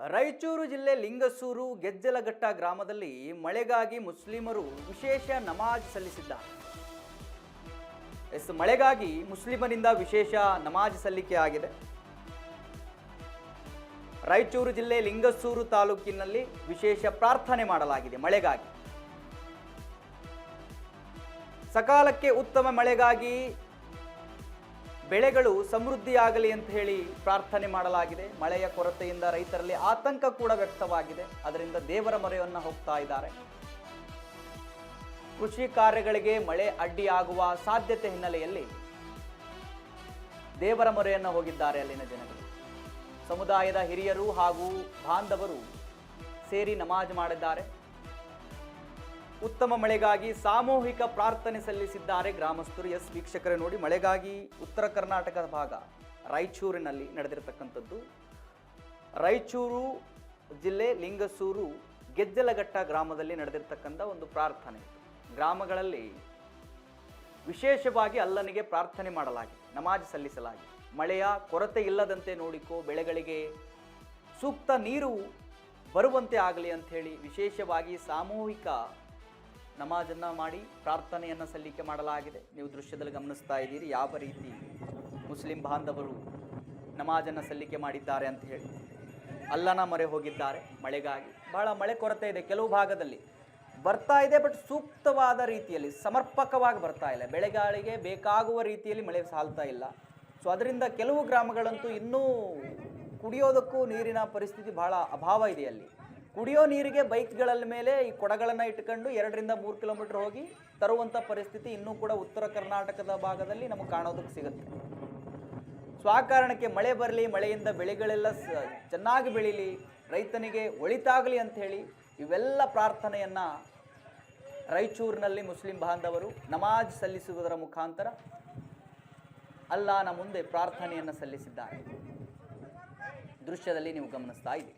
ರಾಯಚೂರು ಜಿಲ್ಲೆ ಲಿಂಗಸೂರು ಗೆಜ್ಜಲಘಟ್ಟ ಗ್ರಾಮದಲ್ಲಿ ಮಳೆಗಾಗಿ ಮುಸ್ಲಿಮರು ವಿಶೇಷ ನಮಾಜ್ ಸಲ್ಲಿಸಿದ್ದಾರೆ. ಮಳೆಗಾಗಿ ಮುಸ್ಲಿಮರಿಂದ ವಿಶೇಷ ನಮಾಜ್ ಸಲ್ಲಿಕೆ ಆಗಿದೆ. ರಾಯಚೂರು ಜಿಲ್ಲೆ ಲಿಂಗಸೂರು ತಾಲೂಕಿನಲ್ಲಿ ವಿಶೇಷ ಪ್ರಾರ್ಥನೆ ಮಾಡಲಾಗಿದೆ. ಮಳೆಗಾಗಿ ಸಕಾಲಕ್ಕೆ ಉತ್ತಮ ಮಳೆಗಾಗಿ ಬೆಳೆಗಳು ಸಮೃದ್ಧಿಯಾಗಲಿ ಅಂತ ಹೇಳಿ ಪ್ರಾರ್ಥನೆ ಮಾಡಲಾಗಿದೆ. ಮಳೆಯ ಕೊರತೆಯಿಂದ ರೈತರಲ್ಲಿ ಆತಂಕ ಕೂಡ ವ್ಯಕ್ತವಾಗಿದೆ. ಅದರಿಂದ ದೇವರ ಮೊರೆಯನ್ನು ಹೋಗ್ತಾ ಇದ್ದಾರೆ. ಕೃಷಿ ಕಾರ್ಯಗಳಿಗೆ ಮಳೆ ಅಡ್ಡಿಯಾಗುವ ಸಾಧ್ಯತೆ ಹಿನ್ನೆಲೆಯಲ್ಲಿ ದೇವರ ಮೊರೆಯನ್ನು ಹೋಗಿದ್ದಾರೆ ಅಲ್ಲಿನ ಜನಗಳು. ಸಮುದಾಯದ ಹಿರಿಯರು ಹಾಗೂ ಬಾಂಧವರು ಸೇರಿ ನಮಾಜ್ ಮಾಡಿದ್ದಾರೆ. ಉತ್ತಮ ಮಳೆಗಾಗಿ ಸಾಮೂಹಿಕ ಪ್ರಾರ್ಥನೆ ಸಲ್ಲಿಸಿದ್ದಾರೆ ಗ್ರಾಮಸ್ಥರು. ವೀಕ್ಷಕರೇ ನೋಡಿ, ಮಳೆಗಾಗಿ ಉತ್ತರ ಕರ್ನಾಟಕದ ಭಾಗ ರಾಯಚೂರಿನಲ್ಲಿ ನಡೆದಿರತಕ್ಕಂಥದ್ದು. ರಾಯಚೂರು ಜಿಲ್ಲೆ ಲಿಂಗಸೂರು ಗೆಜ್ಜಲಘಟ್ಟ ಗ್ರಾಮದಲ್ಲಿ ನಡೆದಿರ್ತಕ್ಕಂಥ ಒಂದು ಪ್ರಾರ್ಥನೆ. ಗ್ರಾಮಗಳಲ್ಲಿ ವಿಶೇಷವಾಗಿ ಅಲ್ಲನಿಗೆ ಪ್ರಾರ್ಥನೆ ಮಾಡಲಾಗಿದೆ, ನಮಾಜ್ ಸಲ್ಲಿಸಲಾಗಿದೆ. ಮಳೆಯ ಕೊರತೆ ಇಲ್ಲದಂತೆ ನೋಡಿಕೋ, ಬೆಳೆಗಳಿಗೆ ಸೂಕ್ತ ನೀರು ಬರುವಂತೆ ಆಗಲಿ ಅಂಥೇಳಿ ವಿಶೇಷವಾಗಿ ಸಾಮೂಹಿಕ ನಮಾಜನ್ನು ಮಾಡಿ ಪ್ರಾರ್ಥನೆಯನ್ನು ಸಲ್ಲಿಕೆ ಮಾಡಲಾಗಿದೆ. ನೀವು ದೃಶ್ಯದಲ್ಲಿ ಗಮನಿಸ್ತಾ ಇದ್ದೀರಿ ಯಾವ ರೀತಿ ಮುಸ್ಲಿಂ ಬಾಂಧವರು ನಮಾಜನ್ನು ಸಲ್ಲಿಕೆ ಮಾಡಿದ್ದಾರೆ ಅಂತ ಹೇಳಿ. ಅಲ್ಲನ ಮೊರೆ ಹೋಗಿದ್ದಾರೆ ಮಳೆಗಾಗಿ. ಬಹಳ ಮಳೆ ಕೊರತೆ ಇದೆ, ಕೆಲವು ಭಾಗದಲ್ಲಿ ಬರ್ತಾ ಇದೆ, ಬಟ್ ಸೂಕ್ತವಾದ ರೀತಿಯಲ್ಲಿ ಸಮರ್ಪಕವಾಗಿ ಬರ್ತಾ ಇಲ್ಲ. ಬೆಳೆಗಾಳಿಗೆ ಬೇಕಾಗುವ ರೀತಿಯಲ್ಲಿ ಮಳೆ ಸಾಲ್ತಾ ಇಲ್ಲ. ಸೊ ಅದರಿಂದ ಕೆಲವು ಗ್ರಾಮಗಳಂತೂ ಇನ್ನೂ ಕುಡಿಯೋದಕ್ಕೂ ನೀರಿನ ಪರಿಸ್ಥಿತಿ ಬಹಳ ಅಭಾವ ಇದೆ. ಅಲ್ಲಿ ಕುಡಿಯೋ ನೀರಿಗೆ ಬೈಕ್ಗಳ ಮೇಲೆ ಈ ಕೊಡಗಳನ್ನು ಇಟ್ಕೊಂಡು 2 ರಿಂದ 3 ಕಿಲೋಮೀಟರ್ ಹೋಗಿ ತರುವಂಥ ಪರಿಸ್ಥಿತಿ ಇನ್ನೂ ಕೂಡ ಉತ್ತರ ಕರ್ನಾಟಕದ ಭಾಗದಲ್ಲಿ ನಮಗೆ ಕಾಣೋದಕ್ಕೆ ಸಿಗುತ್ತೆ. ಸೊ ಆ ಕಾರಣಕ್ಕೆ ಮಳೆ ಬರಲಿ, ಮಳೆಯಿಂದ ಬೆಳೆಗಳೆಲ್ಲ ಚೆನ್ನಾಗಿ ಬೆಳೀಲಿ, ರೈತನಿಗೆ ಒಳಿತಾಗಲಿ ಅಂಥೇಳಿ ಇವೆಲ್ಲ ಪ್ರಾರ್ಥನೆಯನ್ನು ರಾಯಚೂರಿನಲ್ಲಿ ಮುಸ್ಲಿಂ ಬಾಂಧವರು ನಮಾಜ್ ಸಲ್ಲಿಸುವುದರ ಮುಖಾಂತರ ಅಲ್ಲಾಹನ ಮುಂದೆ ಪ್ರಾರ್ಥನೆಯನ್ನು ಸಲ್ಲಿಸಿದ್ದಾರೆ. ದೃಶ್ಯದಲ್ಲಿ ನೀವು ಗಮನಿಸ್ತಾ ಇದ್ದೀರಿ.